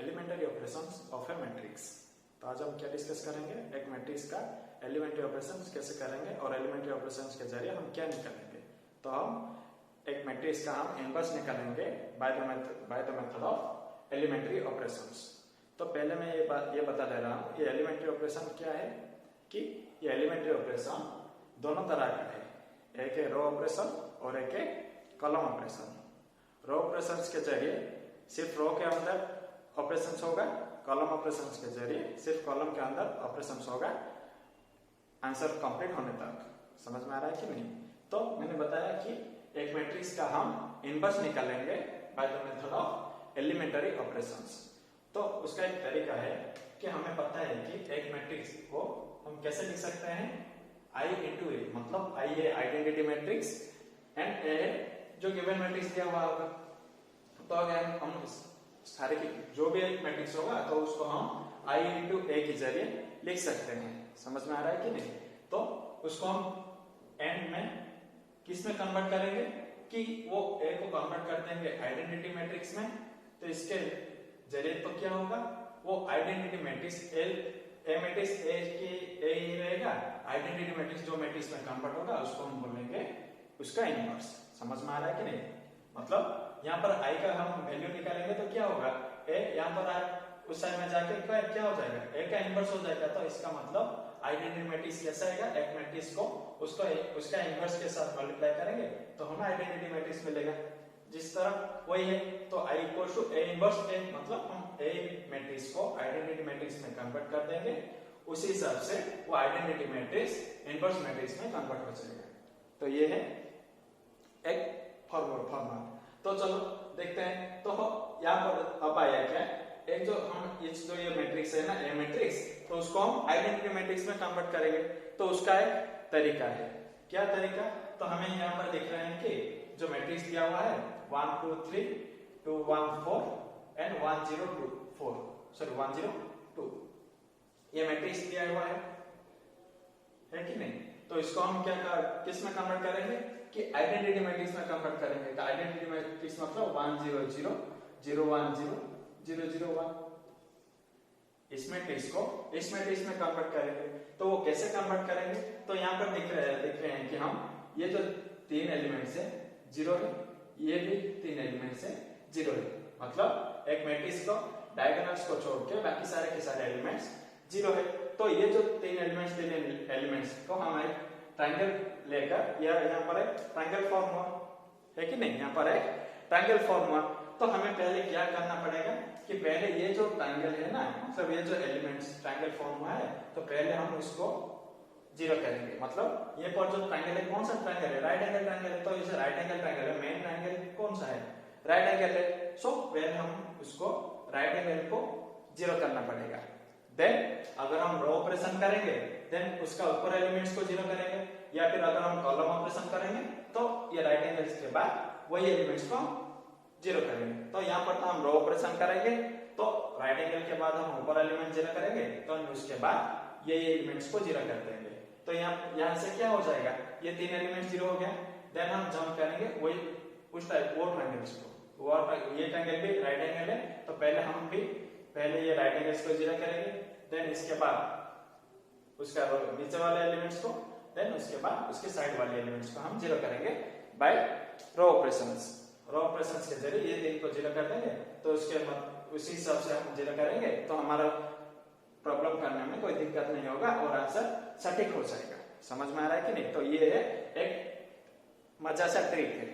Elementary operations of a matrix. तो आज हम क्या डिस्कस करेंगे, एक मैट्रिक्स का एलिमेंट्री ऑपरेशंस कैसे करेंगे और एलिमेंट्री ऑपरेशंस के जरिए हम क्या निकालेंगे। तो हम एक मैट्रिक्स का हम इनवर्स निकालेंगे by the method of elementary operations. तो पहले मैं ये बता दे रहा हूँ, ये एलिमेंट्री ऑपरेशन क्या है कि ये एलिमेंट्री ऑपरेशन दोनों तरह का है, एक है रो ऑपरेशन और एक है कॉलम ऑपरेशन। रो ऑपरेशंस के जरिए सिर्फ रो के अंदर ऑपरेशंस होगा, कॉलम ऑपरेशंस के जरिए सिर्फ कॉलम के अंदर ऑपरेशंस होगा आंसर कंप्लीट होने तक। समझ में आ रहा है कि नहीं? तो मैंने बताया कि एक मैट्रिक्स का हम इनवर्स निकालेंगे by the method of elementary operations. तो उसका एक तरीका है कि हमें पता है कि एक मैट्रिक्स को हम कैसे लिख सकते हैं, I into A, मतलब I है आइडेंटिटी मैट्रिक्स एंड A जो गिवन मैट्रिक्स दिया हुआ होगा। तो अगर हम सारे की जो भी एक मैट्रिक्स होगा तो उसको हम I into A के जरिए लिख सकते हैं। समझ में आ रहा है कि नहीं? तो उसको हम एंड में किस में कन्वर्ट करेंगे कि वो A को कन्वर्ट कर देंगे आइडेंटिटी मैट्रिक्स में। तो इसके जरिए तो क्या होगा, वो identity matrix A matrix A की A ही रहेगा, आइडेंटिटी मैट्रिक्स जो मैट्रिक्स में कन्वर्ट होगा उसको हम बोलेंगे उसका इनवर्स। समझ में आ रहा है कि नहीं? मतलब यहाँ पर I का हम वैल्यू निकालेंगे तो क्या होगा, A यहाँ पर उस साइड में जाके क्या हो जाएगा, A का इनवर्स हो जाएगा। तो इसका मतलब आइडेंटिटी मैट्रिक्स कैसा आएगा, एक मैट्रिक्स को उसका इनवर्स के साथ मल्टीप्लाई करेंगे तो हमें आइडेंटिटी मैट्रिक्स मिलेगा। जिस तरह वही है तो I equal to A inverse A, मतलब हम A मैट्रिक्स को आइडेंटिटी मैट्रिक्स में कन्वर्ट कर देंगे, उसी हिसाब से वो आइडेंटिटी मैट्रिक्स इनवर्स मैट्रिक्स में कन्वर्ट हो जाएगा। तो ये है एक फॉर्मूला। तो चलो देखते हैं। तो यहाँ पर अब आया क्या, एक जो हम जो ये मैट्रिक्स है ना ए मैट्रिक्स, तो उसको हम आइडेंटिटी मैट्रिक्स में कन्वर्ट करेंगे। तो उसका एक तरीका है, क्या तरीका, तो हमें यहाँ पर दिख रहे हैं कि जो मैट्रिक्स दिया हुआ है 1 2 3 2 1 4 एंड 1 0 2 4 सॉरी 1 0 2 ये मैट्रिक्स दिया हुआ है कि नहीं? तो इसको हम क्या किस में कन्वर्ट करेंगे कि आइडेंटिटी मैट्रिक्स में कन्वर्ट करेंगे। तो आइडेंटिटी मैट्रिक्स मतलब 1 0 0 0 1 0 0 0 1, इस मैट्रिक्स को इस मैट्रिक्स में कन्वर्ट करेंगे। तो वो कैसे कन्वर्ट करेंगे, तो यहाँ पर दिख रहे हैं कि हम ये जो तीन एलिमेंट्स है 0 है, ये भी तीन एलिमेंट्स है 0 है, मतलब एक मैट्रिक्स को डायगोनल्स को छोड़ के बाकी सारे के सारे एलिमेंट्स 0 है। तो ये जो तीन एलिमेंट्स को हम एक ट्रायंगल लेकर यहाँ पर एक ट्रायंगल फॉर्म हुआ है कि नहीं, यहाँ पर एक ट्रायंगल फॉर्म हुआ। तो हमें पहले क्या करना पड़ेगा कि पहले ये जो ट्रायंगल है ना, मतलब ये जो एलिमेंट्स ट्रायंगल फॉर्म हुआ है, तो पहले हम इसको 0 करेंगे। मतलब ये पर जो ट्रायंगल है, कौन सा ट्रायंगल है, राइट एंगल ट्रायंगल है। तो इसे राइट एंगल ट्रायंगल है, मेन ट्रायंगल कौन सा है, राइट एंगल है। सो पहले हम उसको राइट एंगल को 0 करना पड़ेगा। देन अगर हम रो ऑपरेशन करेंगे देन उसका ऊपर एलिमेंट्स को 0 करेंगे, या फिर अगर हम कॉलम ऑपरेशन करेंगे तो ये राइट एंगल्स के बाद वही एलिमेंट्स को 0 करेंगे। तो यहाँ पर तो हम रो ऑपरेशन करेंगे तो राइट एंगल के बाद हम ऊपर एलिमेंट 0 करेंगे, तो उसके बाद ये एलिमेंट्स को 0 कर देंगे। तो यहाँ से क्या हो जाएगा, ये तीन एलिमेंट 0 हो गया। देन हम जंप करेंगे वही उस टाइप और ट्रायंगल्स को, और ये ट्रायंगल भी राइट एंगल है, तो पहले ये राइट एंगल्स को 0 करेंगे, देन इसके बाद उसका नीचे वाले एलिमेंट्स को, देन उसके बाद उसके साइड वाले एलिमेंट्स को हम 0 करेंगे बाय रो ऑपरेशंस। रो ऑपरेशंस के जरिए ये तीन को 0 कर देंगे, तो उसी हिसाब से हम 0 करेंगे तो हमारा प्रॉब्लम करने में कोई दिक्कत नहीं होगा और आंसर सटीक हो जाएगा। समझ में आ रहा है कि नहीं? तो ये है एक मजा सा ट्रिक है।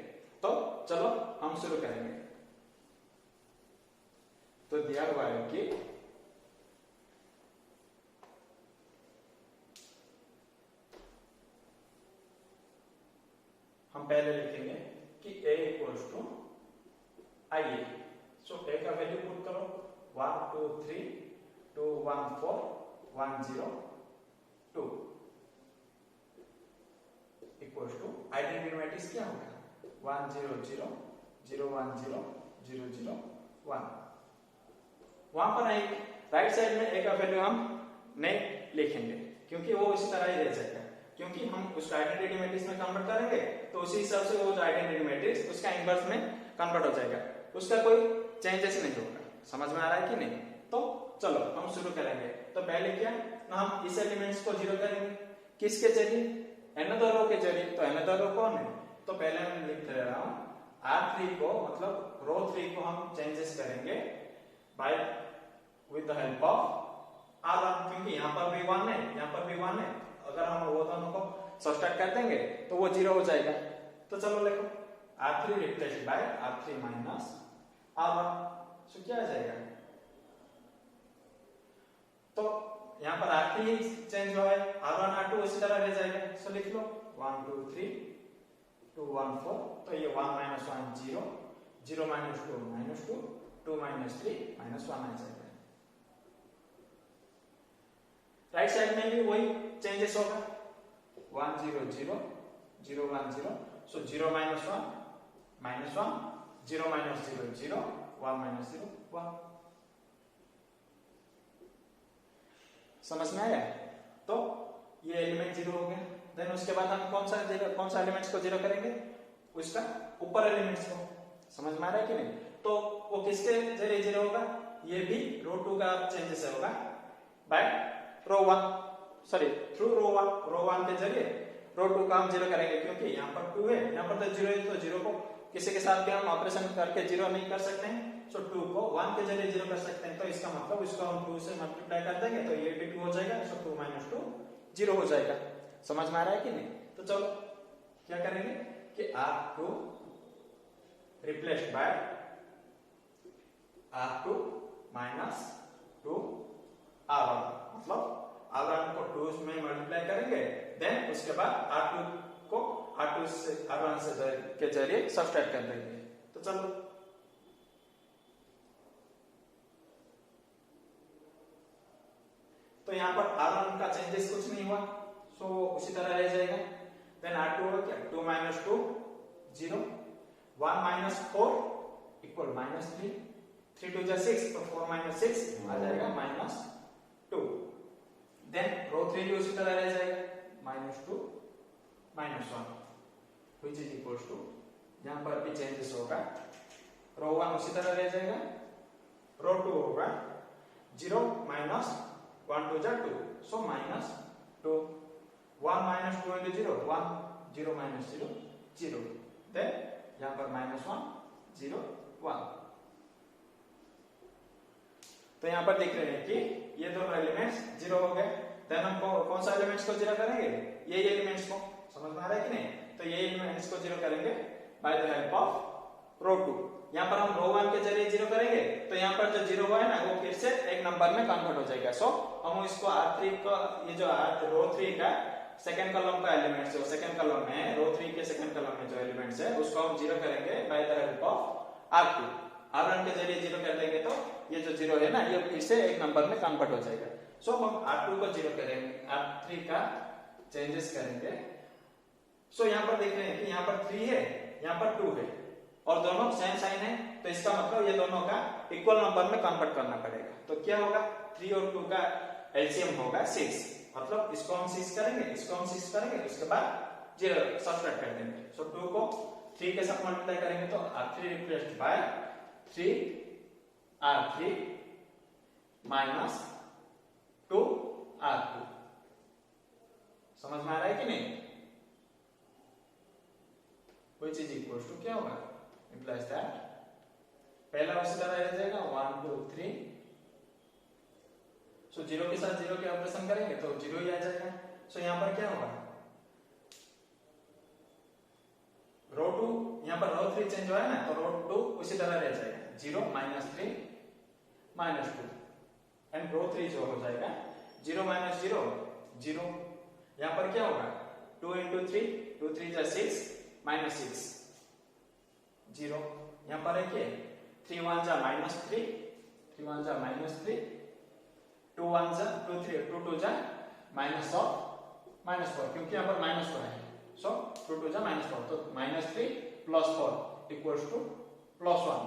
तो चलो हम शुरू करेंगे। तो दिया हुआ है कि हम पहले लिखेंगे कि A equals to I A। So A का वैल्यू पुट करो 1 2 3 2 1 4 1 0 2 इक्वल्स टू आइडेंटिटी मैट्रिक्स क्या होगा 1 0 0 0 1 0 0 0 1। वहां पर एक राइट साइड में A का वैल्यू हम नहीं लिखेंगे क्योंकि वो इसी तरह ही रह जाएगा, क्योंकि हम उस आइडेंटिटी मैट्रिक्स में कन्वर्ट करेंगे तो उसी हिसाब से वो जो आइडेंटिटी मैट्रिक्स उसका इनवर्स में कन्वर्ट हो जाएगा, उसका कोई चेंजेस नहीं होगा। समझ में आ रहा है कि नहीं? तो चलो हम शुरू करेंगे। तो पहले क्या, हम इस एलिमेंट्स को जीरो करेंगे किसके जरिए, अनदर रो के जरिए। तो अनदर रो कौन है, तो पहले मैं लिख दे रहा हूं R3 को, मतलब रो 3 को हम चेंजेस करेंगे by with the help of R1, क्योंकि यहाँ पर भी 1 है, यहाँ पर भी 1 है। अगर हम वो दोनों को सब्ट्रैक्ट कर देंगे तो वो जीरो हो जाएगा। तो चलो लिखो R3 replaced by R3 minus R1, सो क्या आ जाएगा? तो यहाँ पर R3 ही चेंज हुआ है, R1 R2 उसी तरह रह जाएगा। सो लिख लो 1 2 3 2 1 4, तो ये 1 minus 1 0, 0 minus 2 minus 2, 2 minus 3 minus 1 आ जाएगा। राइट साइड में भी वही चेंजेस होगा, 1 0 0 0 1 0, सो 0 minus 1 minus 1, 0 minus 0 0, 1 minus 0 1। समझ में आया? तो ये एलिमेंट जीरो हो गया। देन उसके बाद हम कौन सा एलिमेंट्स को जीरो करेंगे, उसका ऊपर एलिमेंट्स को। समझ में आ रहा है कि नहीं? तो वो किसके जरिए जीरो होगा, ये भी रो 2 का चेंजेस होगा बाय रो 1, सॉरी थ्रू रो 1 के जरिए रो 2 का हम जीरो करेंगे, क्योंकि यहाँ पर 2 है, यहाँ पर तो 0 है, तो 0 को किसी के साथ भी हम ऑपरेशन करके जीरो नहीं कर सकते हैं। सो 2 को 1 के जरिए जीरो कर सकते हैं, तो इसका मतलब इसको हम 2 से मल्टीप्लाई कर देंगे तो ये भी 2 हो जाएगा। सो 2 minus 2 0 हो जाएगा। समझ में आ रहा है कि नहीं? तो चलो क्या करेंगे कि R2 replaced by R2 minus 2 R1, मतलब R1 को 2 में मल्टीप्लाई करेंगे, देन उसके बाद R2 को R2 से R1 से के जरिए सब्ट्रैक्ट कर देंगे। तो चलो तो यहाँ पर R1 का चेंजेस कुछ नहीं हुआ, सो उसी तरह रह जाएगा। देन R2 होगा क्या, 2 minus 2 0, 1 minus 4 इक्वल -3, 3 2 6, तो 4 minus 6 आ जाएगा -2। देन रो 3 भी उसी तरह रह जाएगा, -2 -1 which is equals to, यहाँ पर भी चेंजेस होगा, रो 1 उसी तरह रह जाएगा, रो 2 होगा 0 minus 1 2 2, so -2, 1 minus 2 into 0 1, 0 minus 0 0, then यहाँ पर -1 0 1। तो यहाँ पर देख रहे हैं कि ये दोनों एलिमेंट्स जीरो हो गए। देन हम कौन सा एलिमेंट्स को जीरो करेंगे, ये एलिमेंट्स को। समझ में आ रहा है कि नहीं? तो ये एलिमेंट्स को जीरो करेंगे बाय द हेल्प ऑफ रो 2। यहाँ पर हम रो 1 के जरिए जीरो करेंगे, तो यहाँ पर जो जीरो हुआ है ना वो फिर से एक नंबर में कन्वर्ट हो जाएगा। सो हम इसको R3 का, ये जो रो 3 का सेकंड कॉलम का एलिमेंट्स है, सेकंड कॉलम में रो 3 के सेकंड कॉलम में जो एलिमेंट्स है उसको हम जीरो करेंगे by the help of R2। R1 के जरिए जीरो कर देंगे तो ये जो जीरो है ना ये फिर से एक नंबर में कन्वर्ट हो जाएगा। सो हम R2 को जीरो करेंगे, R3 का चेंजेस करेंगे। सो यहाँ पर देख रहे हैं कि यहाँ पर 3 है, यहाँ पर 2 है और दोनों सेम साइन है, तो इसका मतलब ये दोनों का इक्वल नंबर में कन्वर्ट करना पड़ेगा। तो क्या होगा, 3 और 2 का एलसीएम होगा 6, मतलब इसको हम 6 करेंगे, इसको हम 6 करेंगे, उसके बाद जीरो सब्ट्रैक्ट कर देंगे। सो 2 को 3 के साथ मल्टीप्लाई करेंगे तो R3 replaced by 3 R3 minus 2 R2। समझ में आ रहा है कि नहीं? which is equals to क्या होगा, implies that पहला उसी तरह रह जाएगा 1 2 3, सो जीरो के साथ जीरो के ऑपरेशन करेंगे तो जीरो ही आ जाएगा। सो यहाँ पर क्या होगा, रो 2, यहाँ पर रो 3 चेंज हुआ है ना, तो रो 2 उसी तरह रह जाएगा, 0 -3 -2, एंड रो 3 जो हो जाएगा 0 - 0 0। यहाँ पर क्या होगा, 2 into 3, 2 3 जा 6 -6 0। यहाँ पर है क्या, 3 1 जा -3, 3 1 जा -3, 2 1 जा 2 3, 2 2 जा -4, क्योंकि यहाँ पर -4 है, सो 2 2 जा -4, तो -3 + 4 इक्वल्स टू +1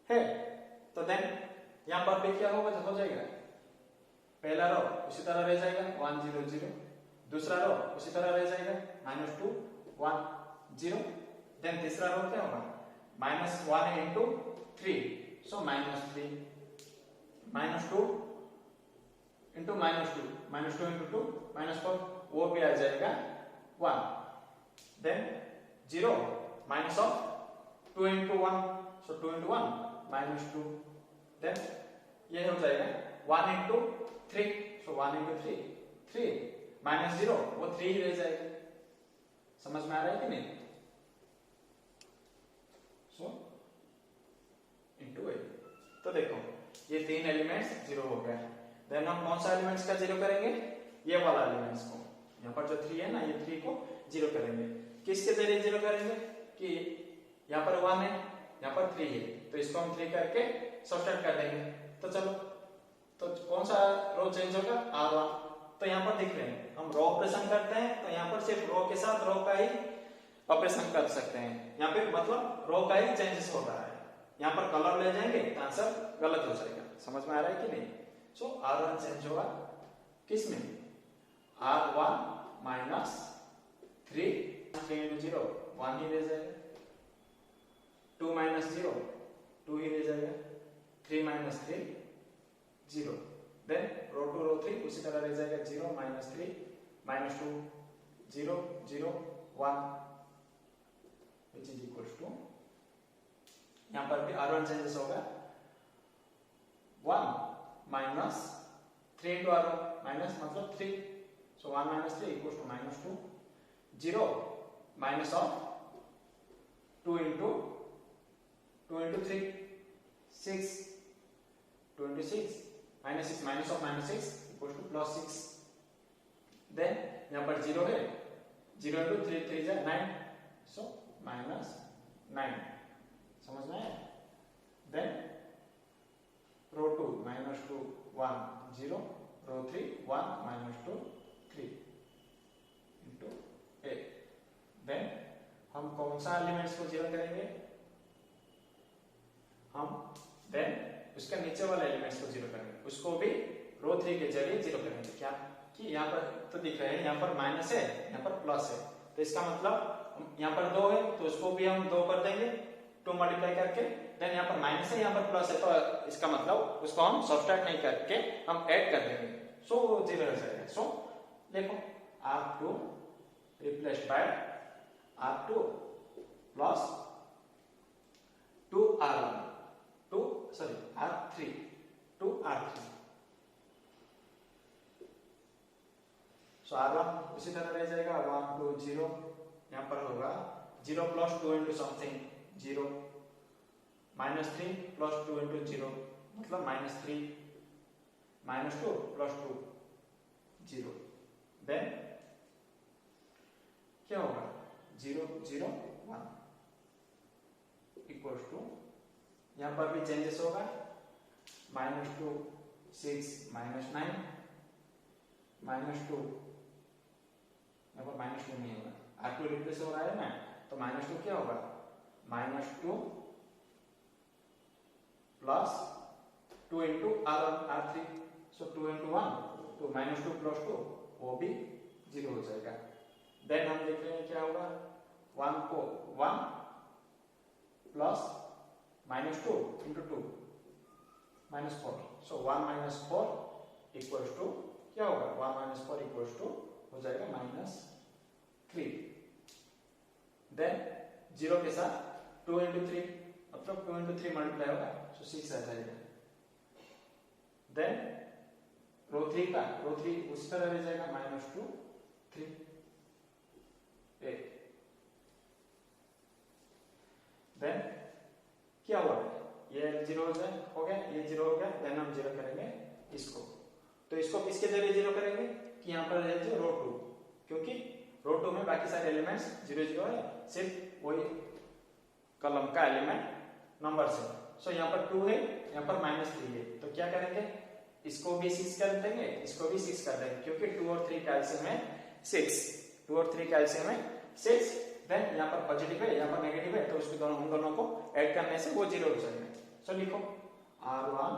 है। तो देन यहाँ पर भी क्या होगा, तो हो जाएगा पहला रो उसी तरह रह जाएगा 1 0 0, दूसरा रो उसी तरह रह जाएगा -2 1 0, देन तीसरा रो क्या होगा -1 into 3, so -3, -2 into -2, -2 into 2, -4, वो भी आ जाएगा 1. Then 0 minus of 2 into 1, so 2 into 1 -2. Then ये हो जाएगा 1 into 3, so 1 into 3, 3 minus 0, वो 3 ही रह जाएगा. समझ में आ रहा है कि नहीं? So into 8. तो देखो ये 3 एलिमेंट्स 0 हो गया. देन हम कौन सा एलिमेंट्स का 0 करेंगे? ये वाला एलिमेंट्स को. यहाँ पर जो 3 है ना, ये 3 को 0 करेंगे. किसके जरिए 0 करेंगे? कि यहाँ पर 1 है, यहाँ पर 3 है, तो इसको हम 3 करके सब्ट्रैक्ट कर देंगे. तो चलो, तो कौन सा रो चेंज होगा? R1. तो यहाँ पर दिख रहे हैं, हम रो ऑपरेशन करते हैं तो यहाँ पर सिर्फ रो के साथ रो का ही ऑपरेशन कर सकते हैं. यहाँ पे मतलब रो का ही चेंजेस हो रहा है. यहाँ पर कलर ले जाएंगे तो आंसर गलत हो जाएगा. समझ में आ रहा है कि नहीं? सो R1 चेंज होगा किसमें? R1 minus 3 into 0, 1 ही रह जाएगा. 2 minus 0, 2 ही रह जाएगा. 3 minus 3, 0. Then row 2 row 3 उसी तरह रह जाएगा. 0 minus 3 minus 2, 0 0 1, which is equals to, यहाँ पर भी R1 चेंजेस होगा. 1 minus 3 into R1, माइनस मतलब 3, so 1 minus 3 equals to -2. 0 minus of 2 into 3, 6, 2 into 6, -6 minus of -6 equals to +6. Then यहाँ पर 0 है, 0 into 3 3 जा 9, so -9. समझ में आया? Then row 2 -2 1 0, row 3 1 -2 3 into 8. Then हम कौन सा एलिमेंट्स को 0 करेंगे? हम then उसका नीचे वाला एलिमेंट्स को 0 करेंगे. उसको भी रो 3 के जरिए 0 करेंगे. क्या कि यहाँ पर तो दिख रहा है, यहाँ पर माइनस है, यहाँ पर प्लस है, तो इसका मतलब यहाँ पर 2 है तो उसको भी हम 2 कर देंगे 2 मल्टीप्लाई करके. देन यहाँ पर माइनस है, यहाँ पर प्लस है, तो इसका मतलब उसको हम सब्ट्रैक्ट नहीं करके हम ऐड कर देंगे, सो 0 हो जाएगा. सो देखो R2 replace by R2 plus 2R1 R3 2R3. So R1 उसी तरह रह जाएगा 1 2 0. यहाँ पर होगा 0 plus 2 into something 0, -3 plus 2 into 0 मतलब -3, -2 plus 2 0. देन क्या होगा? 0 0 1 इक्वल्स टू, यहाँ पर भी चेंजेस होगा. -2 6 -9, -2 यहाँ पर -2 नहीं होगा, R2 रिप्लेस हो रहा है ना, तो -2 क्या होगा? -2 plus 2 into R3, so 2 into 1 तो -2 plus 2 वो भी 0 हो जाएगा. देन हम देख रहे हैं क्या होगा? 1 को 1 plus -2 into 2 -4, so 1 minus 4 equals to क्या होगा? 1 minus 4 equals to हो जाएगा -3. देन 0 के साथ 2 into 3 मतलब 2 into 3 मल्टीप्लाई होगा, so 6 आ जाएगा. देन रो 3 उस तरह रह जाएगा -2 3 8. देन क्या हुआ? ये 0 हो गया, ये 0 हो गया. देन हम 0 करेंगे इसको, तो इसको किसके जरिए 0 करेंगे? कि यहाँ पर है जो रो 2, क्योंकि रो 2 में बाकी सारे एलिमेंट्स 0 0 है, सिर्फ वही कॉलम का एलिमेंट नंबर से. सो यहाँ पर 2 है, यहाँ पर -3 है, तो क्या करेंगे? इसको भी 6 कर देंगे, इसको भी 6 कर देंगे, क्योंकि 2 और 3 का एलसीएम है 6, 2 और 3 का एलसीएम है 6. देन यहाँ पर पॉजिटिव है, यहाँ पर नेगेटिव है, तो उसको दोनों उन दोनों को ऐड करने से वो 0 हो जाएगा. सो लिखो R1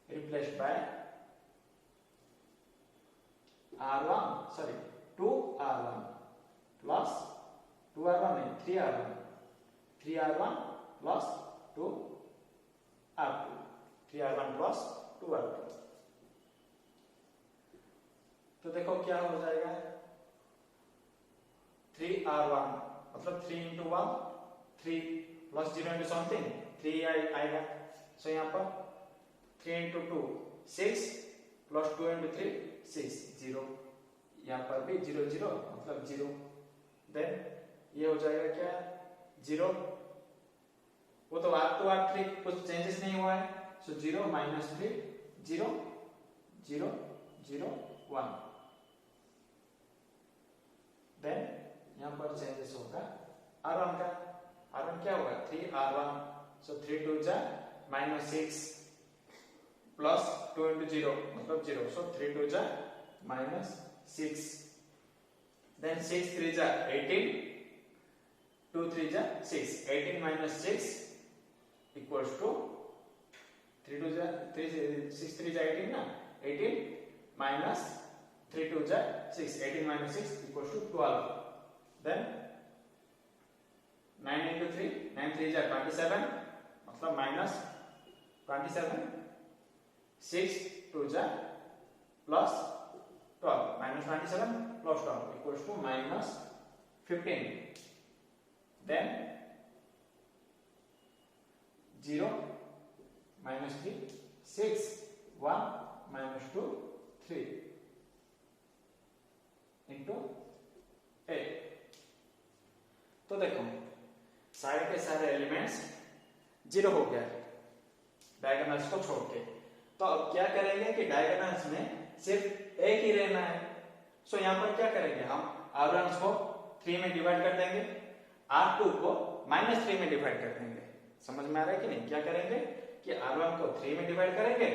replace by R1 2R1 plus 2R1 नहीं 3R1 3r1 plus 2r2, 3r1 plus 2r2। तो देखो क्या हो जाएगा, 3r1 मतलब 3 into 1 3 प्लस 0 into समथिंग 3 आएगा। सो यहाँ पर 3 into 2 6 प्लस 2 into 3 6 0, यहाँ पर भी 0 0 मतलब 0। देन ये हो जाएगा क्या 0, वो तो R2 R3 कुछ चेंजेस नहीं हुआ है। सो 0 माइनस 3 0 0 0 1। देन यहाँ पर चेंजेस होगा R1 का, R1 क्या होगा 3R1। सो 3 2 जा माइनस 6 प्लस 2 into 0 मतलब 0। सो 3 2 जा माइनस 6। देन 6 3 जा 18, 2 3 जा 6, 18 माइनस 6 इक्वल्स टू 3 2 जा 6 3 जा 18 ना, 18 माइनस 3 2 जा 6, 18 minus 6 equals to 12। Then 9 into 3, 9 3 जा 27 मतलब माइनस 27, 6 2 जा plus 12, minus 27 plus 12 equals to minus 15। Then 0 minus 3 6 1 minus 2 3 into 8। तो देखो सारे के सारे एलिमेंट्स 0 हो गया डायगोनल्स को छोड़ के। तो अब क्या करेंगे कि डायगोनल्स में सिर्फ एक ही रहना है। सो यहाँ पर क्या करेंगे, हम R1 को 3 में डिवाइड कर देंगे, R2 को -3 में डिवाइड कर देंगे। समझ में आ रहा है कि नहीं? क्या करेंगे कि R1 को 3 में डिवाइड करेंगे,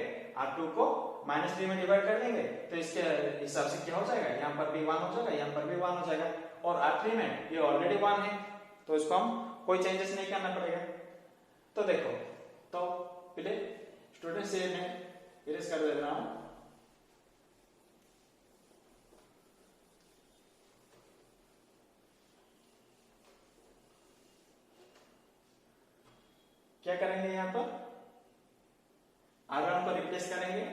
R2 को -3 में डिवाइड कर देंगे। तो इसके हिसाब से क्या हो जाएगा, यहाँ पर भी 1 हो जाएगा, यहाँ पर भी 1 हो जाएगा। और R3 में ये ऑलरेडी 1 है तो इसको हम कोई चेंजेस नहीं करना पड़ेगा। तो देखो, तो पहले स्टूडेंट से मैं इरेज कर दे रहा हूं। क्या करेंगे, यहां पर R1 को रिप्लेस करेंगे,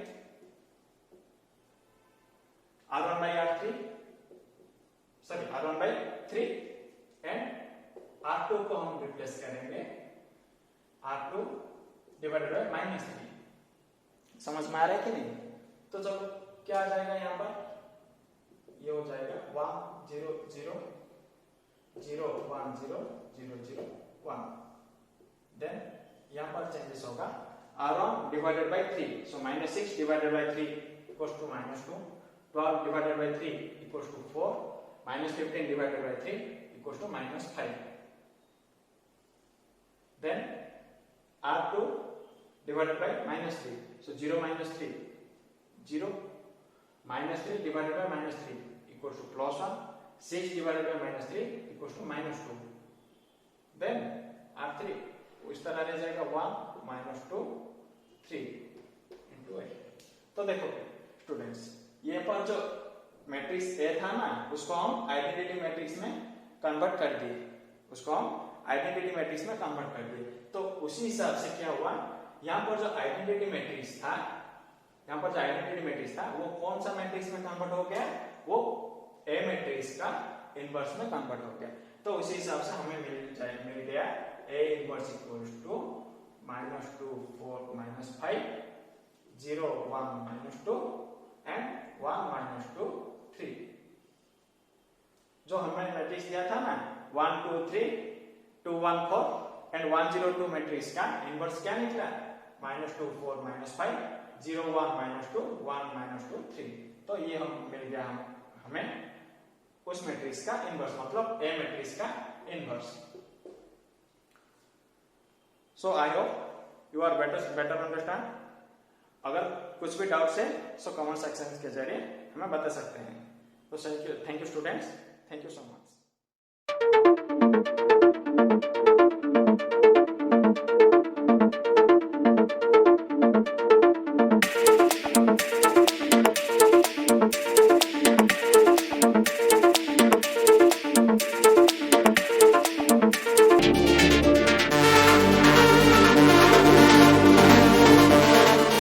R1 by R3 sorry R1 by 3 and R2 को हम रिप्लेस करेंगे R2 डिवाइडेड बाय -3। समझ में आ रहा है कि नहीं? तो चलो क्या आ जाएगा, यहाँ पर ये हो जाएगा 1 0 0 0 1 0 0 0 1। देन यहाँ पर चेंजेस होगा R1 divided by 3। So -6 divided by 3 equals to -2, 12 divided by 3 equals to 4, -15 divided by 3 equals to -5। Then R2 divided by -3. So 0 minus 3, 0 minus 3 divided by -3 equals to +1. 6 divided by -3 equals to -2. Then R3 इस तरह रह जाएगा 1 -2 3 into 8। तो देखो students, ये पर जो matrix A था ना, उसको हम आइडेंटिटी मैट्रिक्स में कन्वर्ट कर दिए, उसको हम आइडेंटिटी मैट्रिक्स में कन्वर्ट कर दिए। तो उसी हिसाब से क्या हुआ, यहाँ पर जो आइडेंटिटी मैट्रिक्स था, यहाँ पर जो आइडेंटिटी मैट्रिक्स था वो कौन सा मैट्रिक्स में कन्वर्ट हो गया, वो ए मैट्रिक्स का इनवर्स में कन्वर्ट हो गया। तो उसी हिसाब से हमें मिल गया A inverse equals to -2 4 -5 0 1 -2 and 1 -2 3। जो हमें मैट्रिक्स दिया था ना 1 2 3 2 1 4 एंड 1 0 2 मैट्रिक्स का इनवर्स क्या निकला, -2 4 -5 0 1 -2 1 -2 3। तो ये हम मिल गया हमें उस मैट्रिक्स का इनवर्स, मतलब ए मैट्रिक्स का inverse. So I hope you are better understand. अगर कुछ भी डाउट्स है सो कमेंट सेक्शन के जरिए हमें बता सकते हैं। तो thank you students, thank you so much.